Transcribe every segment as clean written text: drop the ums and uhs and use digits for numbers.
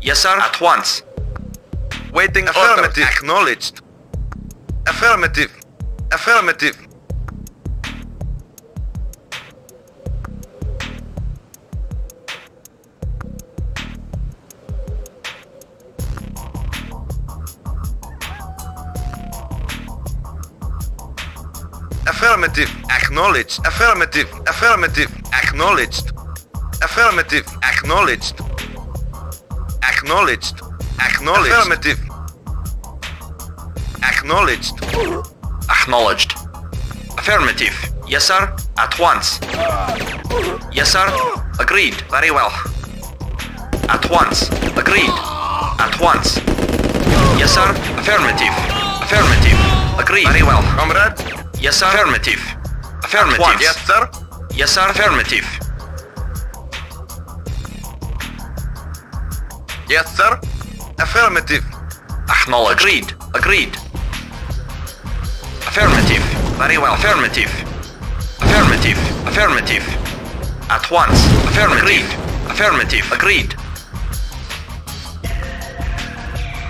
Yes, sir. At once. Waiting Affirmative. orders. Acknowledged. Affirmative. Affirmative. Affirmative. Acknowledged. Affirmative. Affirmative. Acknowledged. Affirmative. Acknowledged. Acknowledged. Acknowledged. Affirmative. Acknowledged. Acknowledged. Affirmative. Yes, sir. At once. Yes, sir. Agreed. Very well. At once. Agreed. At once. Yes, sir. Affirmative. Affirmative. Agreed. Very well. Comrade. Yes, sir. Affirmative. Affirmative. At once. Yes, sir. Yes, sir. Affirmative. Yes, sir. Affirmative. Acknowledged. Agreed. Agreed. Affirmative. Very well. Affirmative. Affirmative. Affirmative. At once. Affirmative. Agreed. Affirmative. Agreed.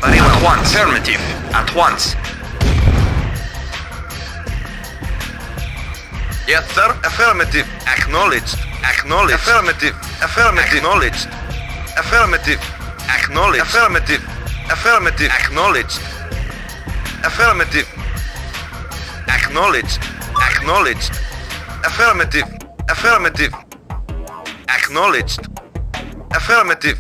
Very well. At once. Affirmative. At once. Yes, sir. Affirmative. Acknowledged. Acknowledged. Affirmative. Affirmative. Acknowledged. Affirmative. Acknowledged. Affirmative. Affirmative. Acknowledged. Affirmative. Acknowledged. Acknowledged. Affirmative. Affirmative. Acknowledged. Affirmative.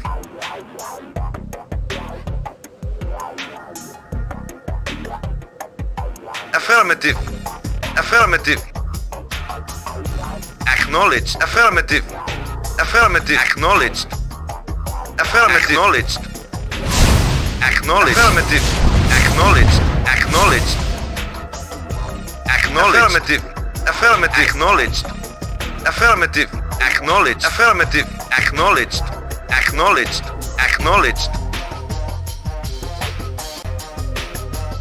Affirmative. Affirmative. Acknowledged. Affirmative. Affirmative. Acknowledged. Affirmative. Acknowledged. Acknowledged. Affirmative. Acknowledged. Acknowledged. Acknowledged. Affirmative. Acknowledged. Affirmative. Acknowledged. Affirmative. Acknowledged. Acknowledged. Acknowledged.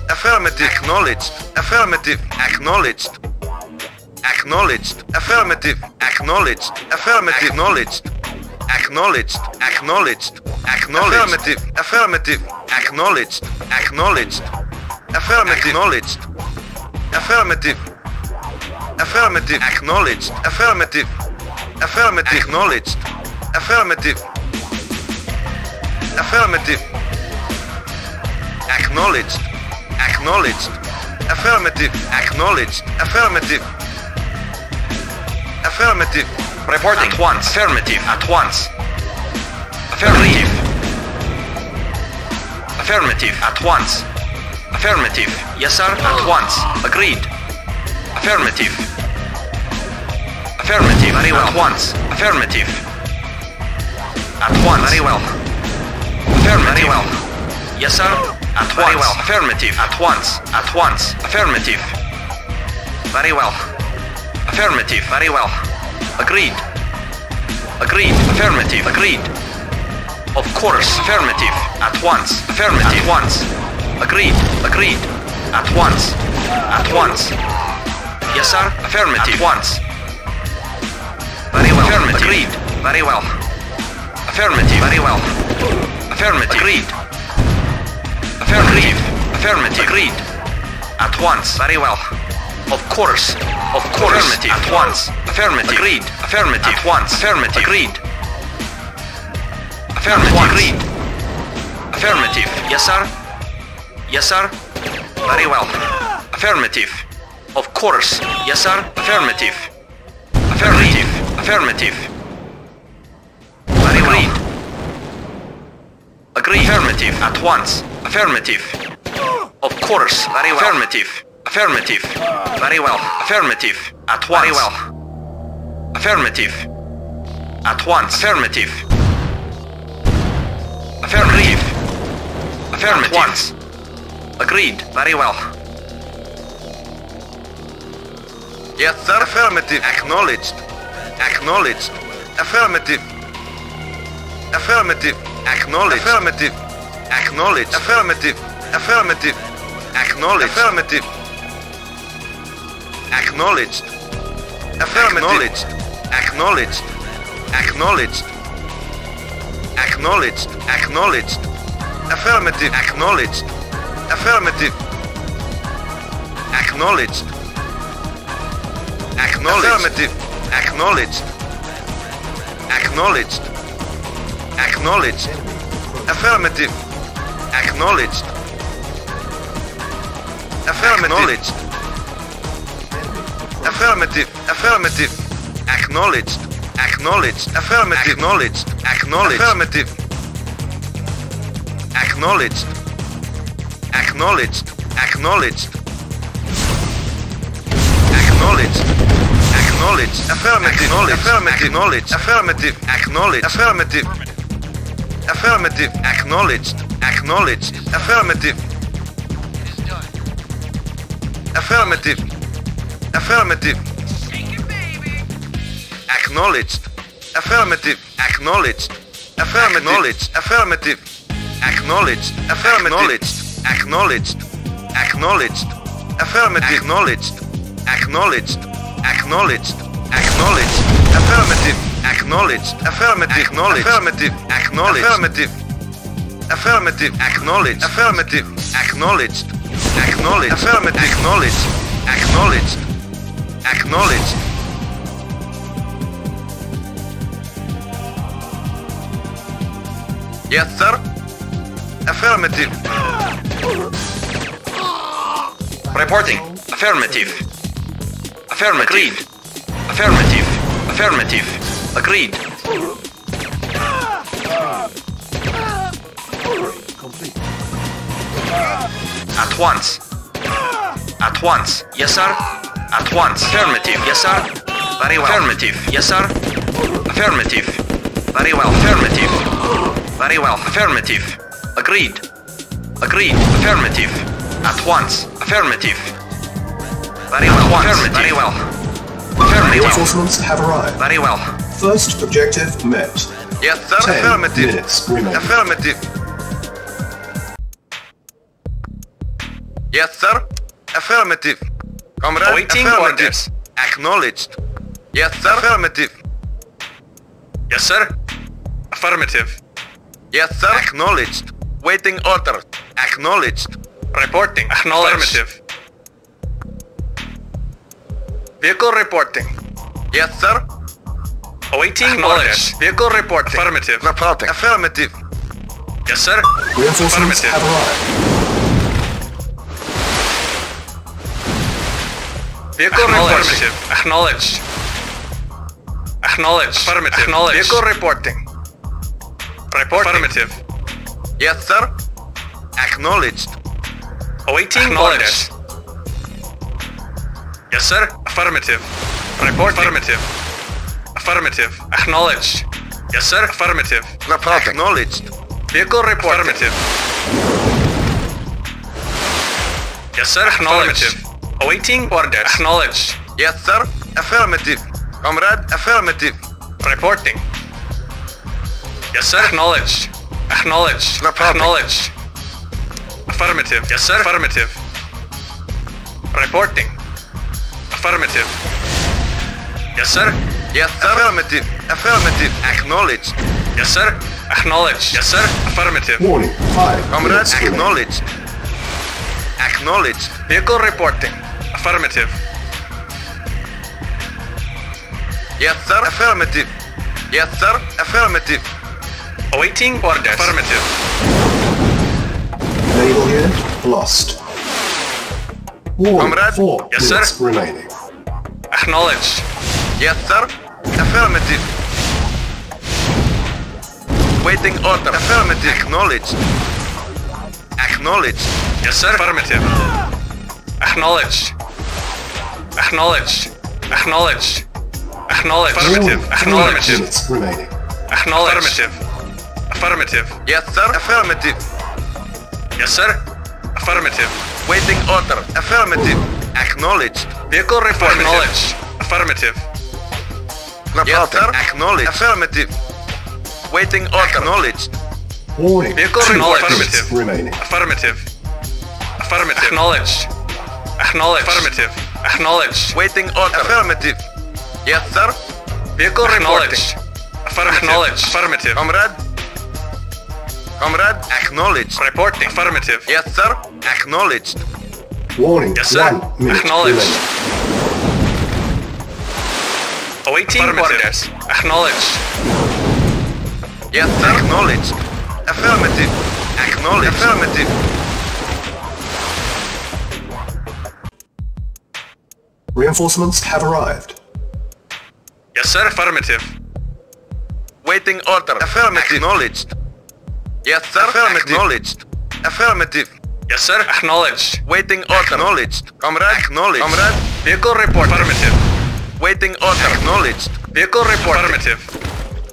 Affirmative. Acknowledged. Affirmative. Acknowledged. Acknowledged. Affirmative. Acknowledged. Affirmative. Acknowledged. Acknowledged. Acknowledged. Affirmative. Affirmative. Acknowledged. Acknowledged. Affirmative. Acknowledged. Affirmative. Affirmative. Acknowledged. Affirmative. Affirmative. Acknowledged. Affirmative. Affirmative. Acknowledged. Acknowledged. Affirmative. Acknowledged. Affirmative. Affirmative. Reporting. At once. Affirmative. At once. Affirmative. Affirmative. At once. Affirmative. Yes, sir. At once. Agreed. Affirmative. Affirmative. Very well. At once. Affirmative. At once. Very well. Affirmative. Very well. Yes, sir. At once. Very well. Affirmative. At once. At once. Affirmative. Very well. Affirmative. Very well. Agreed. Agreed. Affirmative. Agreed. Of course. Affirmative. At once. Affirmative. At once. Agreed. Agreed. At once. At once. Yes, sir. Affirmative. At once. Very well. Affirmative. Agreed. Very well. Affirmative. Very well. Affirmative. Agreed. Affirmative. Affirmative. Agreed. At once. Very well. Of course. Of course. Affirmative. At once. Affirmative. Agreed. Affirmative. At once. Affirmative. Agreed. Affirmative. Agreed. Affirmative. Yes, sir. Yes, sir. Very well. Affirmative. Of course. Yes, sir. Affirmative. Affirmative. Affirmative. Very well. Agreed. Affirmative. At once. Affirmative. Of course. Very well. Affirmative. Affirmative. Very well. Affirmative. At once. Very well. Affirmative. At once. Affirmative. Affirmative. Affirmative. At once. Agreed. Very well. Yes, sir. Affirmative. Acknowledged. Acknowledged. Affirmative. Affirmative. Acknowledged. Affirmative. Acknowledged. Affirmative. Affirmative. Acknowledged. Affirmative. Acknowledged. Affirmative. Acknowledged. Acknowledged. Acknowledged. Acknowledged. Affirmative. Acknowledged. Affirmative. Acknowledged. Acknowledged. Affirmative. Acknowledged. Acknowledged. Acknowledged. Affirmative. Acknowledged. Affirmative. Affirmative. Affirmative. Acknowledged. Acknowledged. Affirmative. Acknowledged. Acknowledged. Affirmative. Acknowledged. Acknowledged. Acknowledged. Acknowledged. Acknowledged. Affirmative. Acknowledged. Affirmative. Acknowledged. Affirmative. Affirmative. Acknowledged. Acknowledged. Affirmative. Affirmative. Affirmative. Acknowledged. Affirmative. Acknowledged. Affirmative. Affirmative. Acknowledged. Affirmative. Acknowledged. Acknowledged. Affirmative. Acknowledged. Acknowledged. Acknowledged. Acknowledged. Affirmative. Acknowledged. Affirmative. Acknowledged. Affirmative. Acknowledged. Affirmative. Acknowledged. Affirmative. Acknowledged. Acknowledged. Affirmative. Acknowledged. Acknowledged. Acknowledged. Yes, sir. Affirmative. Reporting. Affirmative. Affirmative. Agreed. Affirmative. Affirmative. Agreed. At once. At once. Yes, sir. At once. Affirmative. Yes, sir. Very well. Affirmative. Yes, sir. Affirmative. Very well. Affirmative. Very well. Affirmative. Agreed. Agreed. Affirmative. At once. Affirmative. Very well. Affirmative. Very well. Affirmative. Reinforcements have arrived. Very well. First objective met. Yes, sir. 10 Affirmative. minutes remaining. Affirmative. Yes, sir. Affirmative. Comrade. Awaiting Affirmative. orders. Acknowledged. Yes, sir. Affirmative. Yes, sir. Affirmative. Yes, sir. Acknowledged. Waiting order. Acknowledged. Reporting. Affirmative. Vehicle reporting. Yes, sir. Awaiting orders. Vehicle reporting. Affirmative. Reporting. Affirmative. Yes, sir. Reinforcements Affirmative. have arrived. Vehicle reporting. Acknowledged. Acknowledged. Affirmative. Acknowledged. Vehicle reporting. Reporting. Affirmative. Yes, sir. Acknowledged. Awaiting orders. Yes, sir. Affirmative. Report. Affirmative. Affirmative. Acknowledged. Yes, sir. Affirmative. Reporting. Acknowledged. Vehicle report. Affirmative. Yes, sir. Acknowledged. Awaiting orders. Acknowledged. Yes, sir. Affirmative. Comrade. Affirmative. Reporting. Yes, sir. Acknowledged. Acknowledged. Reporting. Acknowledged. Affirmative. Yes, sir. Affirmative. Reporting. Affirmative. Yes, sir. Yes, sir. Affirmative. Affirmative. Acknowledged. Yes, sir. Acknowledged. Yes, sir. Affirmative. Warning, 5 Comrade. minutes remaining. Acknowledged. Acknowledged. Vehicle reporting. Affirmative. Yes, sir. Affirmative. Yes, sir. Affirmative. Awaiting orders. Affirmative. Naval unit lost. Warning, Comrade. 4 Yes, sir. minutes remaining. Acknowledged. Yes, sir. Affirmative. Waiting order. Affirmative. Acknowledged. Acknowledged. Yes, sir. Affirmative. Acknowledged. Acknowledged. Acknowledged. Acknowledged. Affirmative. Warning, 3 Acknowledged. minutes remaining. Acknowledged. Affirmative. Affirmative. Yes, sir. Affirmative. Yes, sir. Affirmative. Waiting order. Affirmative. Acknowledged. Vehicle report. Acknowledged. Affirmative. Yes, sir. Acknowledged. Affirmative. Waiting order. Acknowledged. Warning, Vehicle 2 report. minutes Affirmative. remaining. Affirmative. Affirmative. Acknowledged. Acknowledged. Affirmative. Acknowledged. Waiting order. Affirmative. Yes, sir. Vehicle reporting. Affirmative. Acknowledged. Affirmative. Comrade. Comrade, acknowledged. Reporting. Affirmative. Yes, sir. Acknowledged. Warning. Yes, sir. 1 minute Acknowledged. delay. Awaiting orders. Acknowledged. Yes, sir. Acknowledged. Affirmative. Acknowledged. Affirmative. Reinforcements have arrived. Yes, sir. Affirmative. Waiting order. Affirmative. Acknowledged. Yes, sir. Affirmative. Acknowledged. Affirmative. Yes, sir. Acknowledged. Waiting order. Acknowledged. Comrade. Acknowledged. Comrade. Vehicle report. Affirmative. Waiting order. Acknowledged. Vehicle report. Affirmative.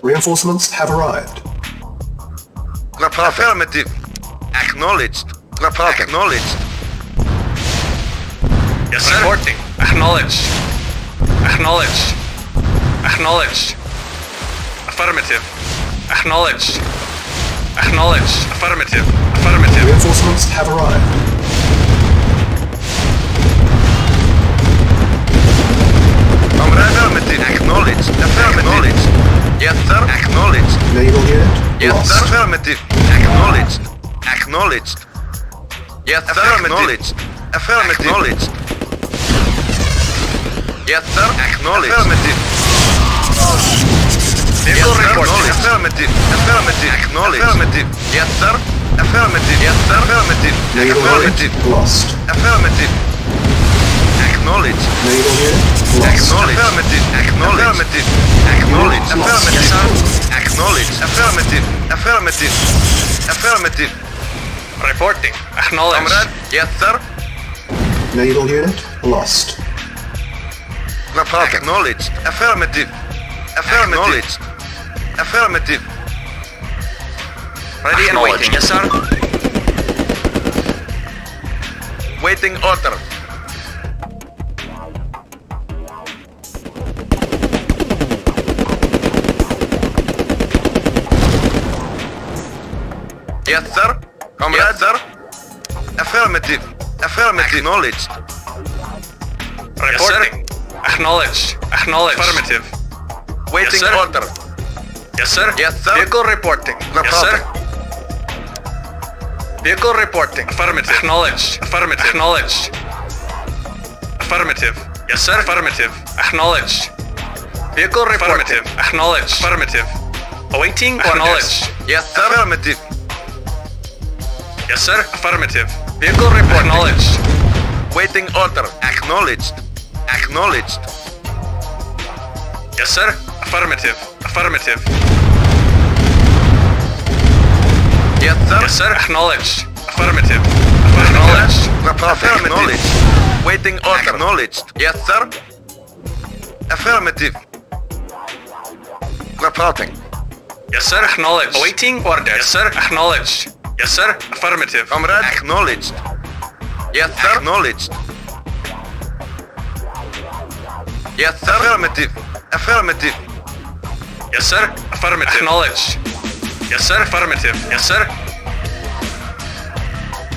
Reinforcements have arrived. Affirmative. Acknowledged. Acknowledged. Yes, sir. Reporting. Acknowledged. Acknowledged. Acknowledged. Affirmative. Acknowledged. Acknowledged. Affirmative. Affirmative. Reinforcements have arrived. Comrade. Affirmative. Acknowledged. Acknowledged. Yes, sir. Acknowledged. Naval unit Yes, lost. sir. Affirmative. Acknowledged. Acknowledged. Yes, sir. Acknowledged. Affirmative. Acknowledged. Yes, sir. Acknowledged. Affirmative. Vehicle report. Affirmative. Affirmative. Acknowledged. Affirmative. Yes, sir. Affirmative. Yes, sir. Affirmative. Naval Affirmative. unit lost. Affirmative. Acknowledged. Naval unit lost. Acknowledge. Affirmative. Acknowledge. Acknowledge. Affirmative. Acknowledge. Affirmative. Affirmative. Affirmative. Reporting. Acknowledged. Comrade. Yes, sir. Naval unit lost. Acknowledged. Affirmative. Affirmative. Affirmative. Ready and waiting. Yes, sir. Waiting order. Yes, sir. Comrade. Yes, sir. Affirmative. Affirmative. Acknowledged. Reporting. Acknowledged. Acknowledged. Affirmative. Waiting Yes, sir. order. Yes, sir. Yes, sir. Vehicle reporting. Yes, sir. Vehicle reporting. Affirmative. Acknowledged. Affirmative. Acknowledged. Affirmative. Yes, sir. Affirmative. Acknowledged. Vehicle reporting. Acknowledged. Affirmative. Awaiting. Acknowledged. Yes, sir. Affirmative. Yes, sir. Affirmative. Vehicle report. Acknowledged. Waiting order. Acknowledged. Acknowledged. Yes, sir. Affirmative. Affirmative. Yes, sir. Yes, sir. Acknowledged. Affirmative. Acknowledged. Acknowledged. Waiting order. Acknowledged. Yes, sir. Affirmative. Reporting. Yes, sir. Acknowledged. Awaiting orders. Yes, sir. Acknowledged. Yes, sir. Affirmative. Comrade. Acknowledged. Yes, sir. Acknowledged. Yes, sir. Affirmative. Affirmative. Yes, sir. Affirmative. Acknowledged. Yes, sir. Affirmative. Yes, sir.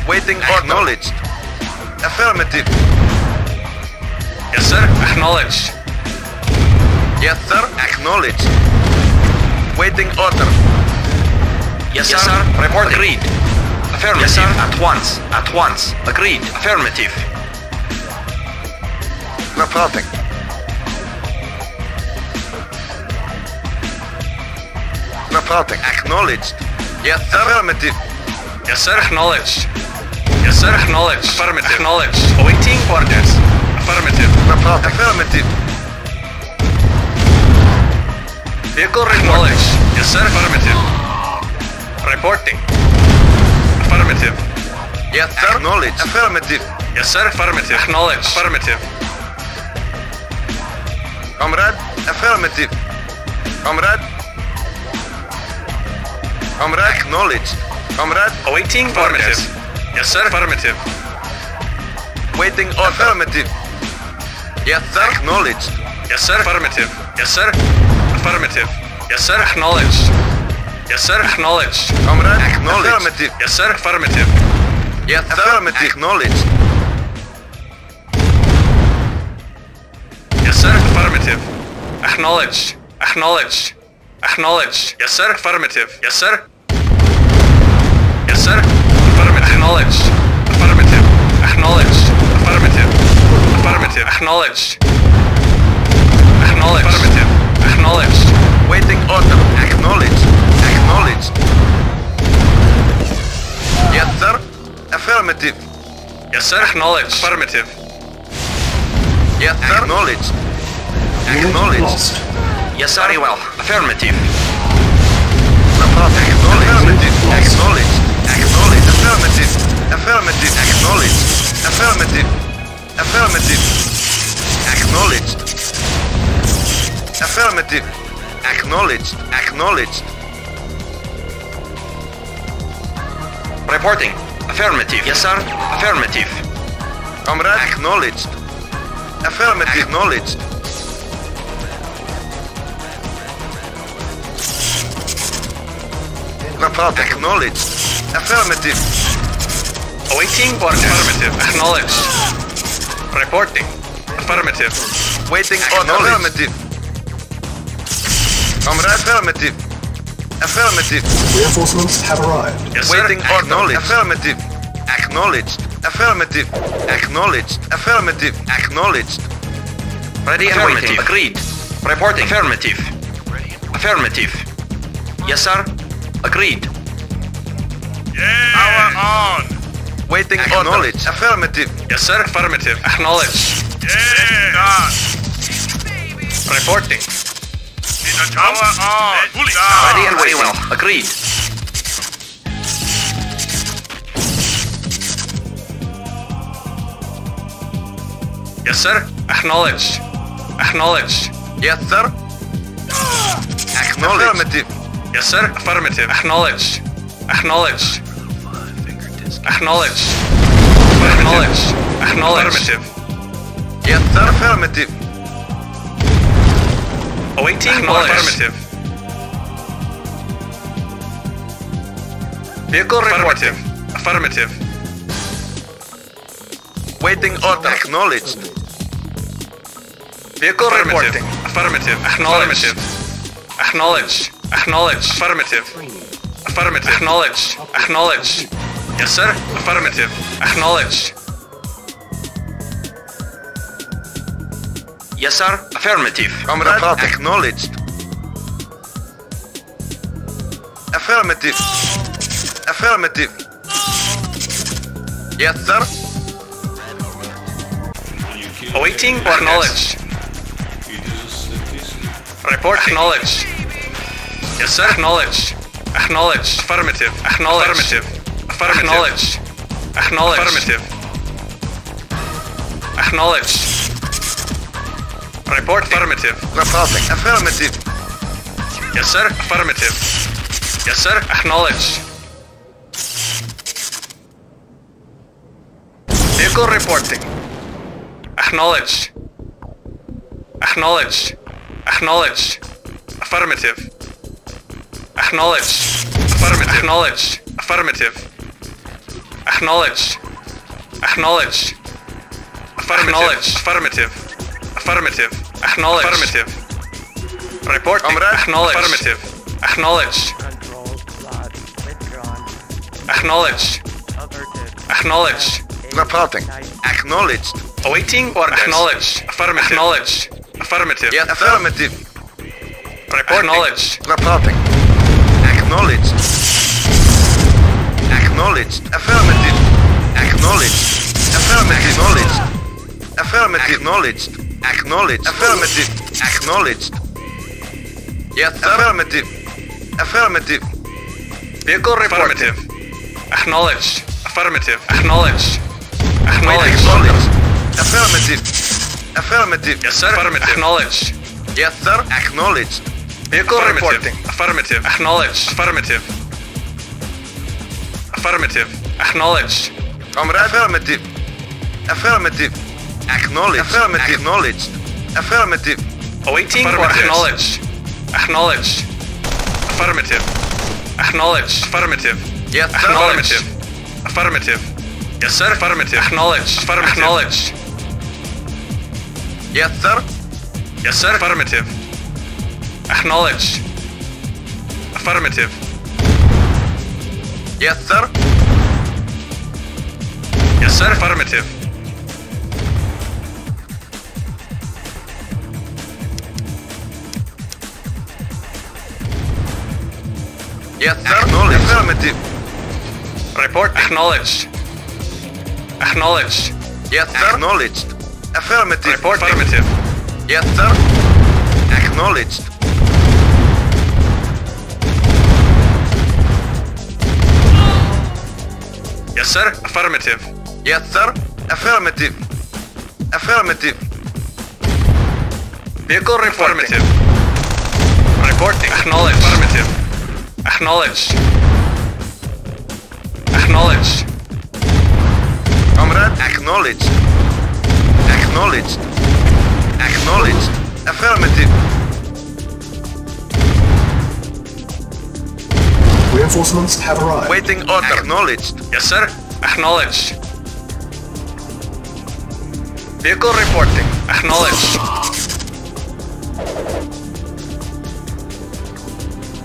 Waiting order. Acknowledged. Affirmative. Yes, sir. Acknowledged. Yes, sir. Acknowledged. Waiting order. Yes, sir. Report agreed. Affirmative. Yes, sir. At once. At once. Agreed. Affirmative. Reporting. Reporting. Acknowledged. Yes, sir. Affirmative. Yes, sir. Acknowledged. Yes, sir. Acknowledged. Affirmative. Acknowledged. Awaiting orders. Affirmative. Reporting. Affirmative. Vehicle acknowledged. Yes, sir. Affirmative. Reporting. Affirmative. Yes, sir. Acknowledged. Affirmative. Yes, sir. Affirmative. Acknowledged. Affirmative. Comrade. Affirmative. Comrade. Comrade. Acknowledged. Comrade. Awaiting orders. Yes, sir. Affirmative. Waiting order. Affirmative. Yes, sir. Acknowledged. Yes, sir. Affirmative. Yes, sir. Affirmative. Yes, sir. Acknowledged. Yes, sir. Acknowledged. Comrade. Acknowledged. Affirmative. Yes, sir. Affirmative. Yes, sir. Affirmative. Acknowledged. Yes, sir. Affirmative. Acknowledged. Acknowledged. Acknowledged. Yes, sir. Affirmative. Yes, sir. Yes, sir. Affirmative. Acknowledged. Affirmative. Acknowledged. Affirmative. Affirmative. Acknowledged. Acknowledged. Affirmative. Acknowledged. Waiting order. Acknowledged. Acknowledged. Yes, sir. Affirmative. Yes, sir. Acknowledged. Affirmative. Yes, sir. Acknowledged. Unit Acknowledged. lost. Yes, sir. Very well. Affirmative. Acknowledged. Affirmative. Acknowledged. Acknowledged. Affirmative. Affirmative. Acknowledged. Affirmative. Affirmative. Acknowledged. Affirmative. Acknowledged. Acknowledged. Reporting. Affirmative. Yes, sir. Affirmative. Comrade. Acknowledged. Affirmative. Acknowledged. Report. Acknowledged. Affirmative. Awaiting orders. Affirmative. Acknowledged. Reporting. Affirmative. Waiting order. Affirmative. Comrade. Affirmative. Affirmative. Reinforcements have arrived. Yes, sir. Waiting order. Affirmative. Acknowledged. Affirmative. Acknowledged. Affirmative. Acknowledged. Ready and waiting. Agreed. Reporting. Affirmative. Affirmative. Yes, sir. Agreed. Power on! Waiting acknowledged. Affirmative. Yes, sir. Affirmative. Acknowledged. Done! Reporting. Power on! Fully Ready done! and waiting. Well. Agreed. Yes, sir. Acknowledged. Acknowledged. Yes, sir. Acknowledged. Affirmative. Yes, sir. Affirmative. Acknowledged. Acknowledged. Acknowledged. Acknowledged. Acknowledged. Affirmative. Yes, sir. Affirmative. Awaiting orders. Affirmative. Vehicle reporting. Affirmative. Waiting order. Acknowledged. Vehicle reporting. Affirmative. Acknowledged. Acknowledged. Acknowledged. Affirmative. Affirmative. Acknowledged. Acknowledged. Yes, sir. Affirmative. Acknowledged. Yes, sir. Affirmative. Comrade. Acknowledged. Affirmative. Affirmative. Yes, sir. Awaiting acknowledged. Report acknowledged. Yes, sir. Acknowledged. Acknowledged. Affirmative. Acknowledged. Affirmative. Acknowledged. Acknowledged. Affirmative. Acknowledged. Report affirmative. Reporting. Affirmative. Yes, sir. Affirmative. Yes, sir. Acknowledged. Vehicle reporting. Acknowledged. Acknowledged. Acknowledged. Affirmative. Acknowledged. Affirmative. Acknowledged. Affirmative. Acknowledged. Acknowledged. Acknowledged. Affirmative. Affirmative. Acknowledged. Affirmative. Report. Acknowledged. Affirmative. Acknowledged. Acknowledged. Acknowledged. Reporting. Acknowledged. Awaiting orders. Acknowledged. Affirmative. Acknowledged. Affirmative. Yes, affirmative. Report. Acknowledged. Reporting. Acknowledged. Acknowledged. Affirmative. Acknowledged. Affirmative. Acknowledged. Affirmative. Acknowledged. Acknowledged. Affirmative. Acknowledged. Yes, sir. Affirmative. Affirmative. Vehicle affirmative. Acknowledged. Affirmative. Acknowledged. Acknowledged. Acknowledged. Affirmative. Affirmative. Yes, sir. Affirmative. Acknowledged. Yes, sir. Acknowledged. Vehicle reporting. Affirmative. Acknowledged. Affirmative. Affirmative. Acknowledged. Comrade. Affirmative. Affirmative. Acknowledged. Affirmative. Acknowledged. Affirmative. Awaiting orders. Acknowledged. Acknowledged. Affirmative. Acknowledged. Affirmative. Yes, sir. Affirmative. Affirmative. Yes, sir. Affirmative. Acknowledged. Acknowledged. Yes, sir. Yes, sir. Affirmative. Acknowledged. Affirmative. Yes, sir. Yes, sir. Affirmative. Yes, sir. Acknowledged. Affirmative. Report acknowledged. Acknowledged. Yes, sir. Acknowledged. Affirmative. Report affirmative. Yes, sir. Acknowledged. Yes, sir. Affirmative. Yes, sir. Affirmative. Affirmative. Vehicle affirmative. Reporting. Acknowledged. Affirmative. Acknowledged. Acknowledged. Comrade, acknowledged. Acknowledged. Acknowledged. Affirmative. Reinforcements have arrived. Waiting order. Acknowledged. Yes, sir. Acknowledged. Vehicle reporting. Acknowledged.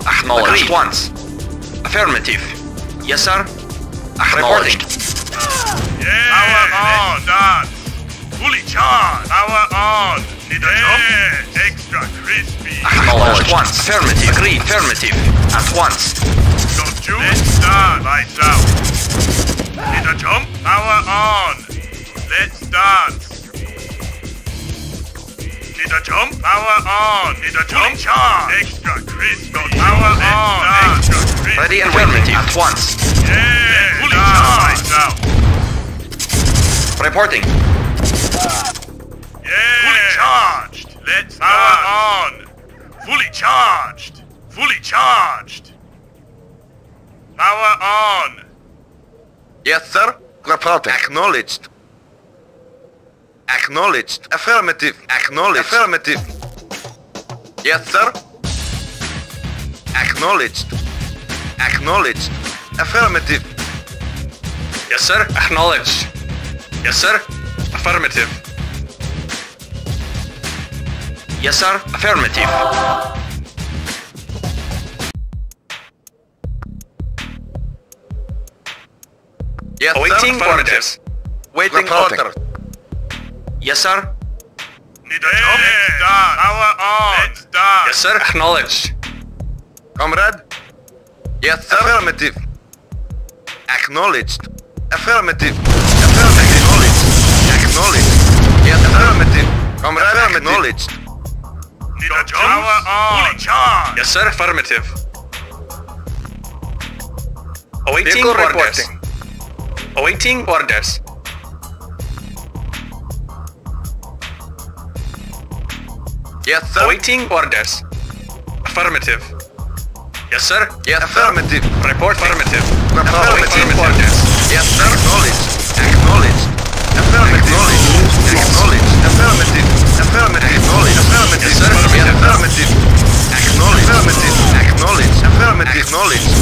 Acknowledged. Once. Affirmative. Yes, sir. Reporting. Yeah. Power on. Done. Fully charged. Power on. Need a jump? Extra crispy. Acknowledged. Once. Affirmative. Agreed. Affirmative. At once. Don't you? Let's start. Lights out. Need a jump? Power on. Let's dance. Need a jump? Power on. Need a jump? Charge. Extra crispy. Power on. Extra crispy. Ready and affirmative. At once. Yeah. Fully charged. Lights out. Reporting. Yeah. Fully charged. Let's power on. Fully charged. Fully charged. Power on. Yes, sir. Reporting. Acknowledged. Acknowledged. Affirmative. Acknowledged. Affirmative. Yes, sir. Acknowledged. Acknowledged. Affirmative. Yes, sir. Acknowledged. Yes, sir. Affirmative. Yes, sir. Affirmative. Yes, Awaiting sir. orders. Waiting order. Yes, sir. Need a jump? Let's dance. Power on. Let's dance. Yes, sir. Acknowledged. Comrade? Yes, sir. Affirmative. Acknowledged. Affirmative. Affirmative. Acknowledged. Acknowledged. Yes, affirmative. Comrade, acknowledged. Need a jump? Power on. Fully charged. Yes, sir. Affirmative. Awaiting Vehicle orders. reporting. Awaiting orders. Yes, sir. Awaiting orders. Affirmative. Yes, sir. Yes, affirmative. Report affirmative. Affirmative. Awaiting orders. Yes, sir. Acknowledged. Acknowledged. Affirmative. Acknowledged. Affirmative. Affirmative. Acknowledged. Affirmative. Yes, sir. Yes, affirmative. Acknowledged. Affirmative. Acknowledged. Affirmative. Acknowledged.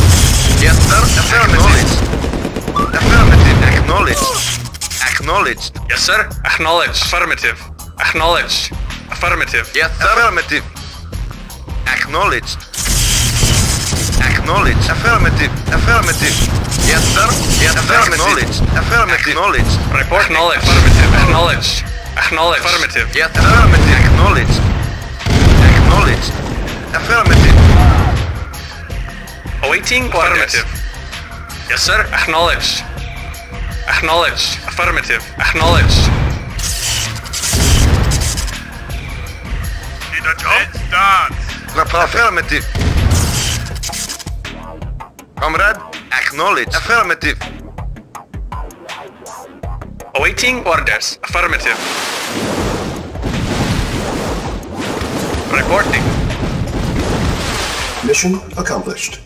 Yes, sir. Affirmative. Affirmative. Acknowledged. Acknowledged. Yes, sir. Acknowledged. Affirmative. Acknowledged. Affirmative. Yes, sir. Affirmative. Acknowledged. Acknowledged. Affirmative. Affirmative. Yes, sir. Yes, affirmative. Affirmative. Acknowledged. Report knowledge. Affirmative. Acknowledged. Acknowledged. Affirmative. Yes, affirmative. Acknowledged. Acknowledged. Affirmative. Awaiting affirmative. Yes, sir. Acknowledged. Acknowledged. Affirmative. Acknowledged. Need a job? Let's dance. Affirmative. Comrade, acknowledge. Affirmative. Awaiting orders. Affirmative. Reporting. Mission accomplished.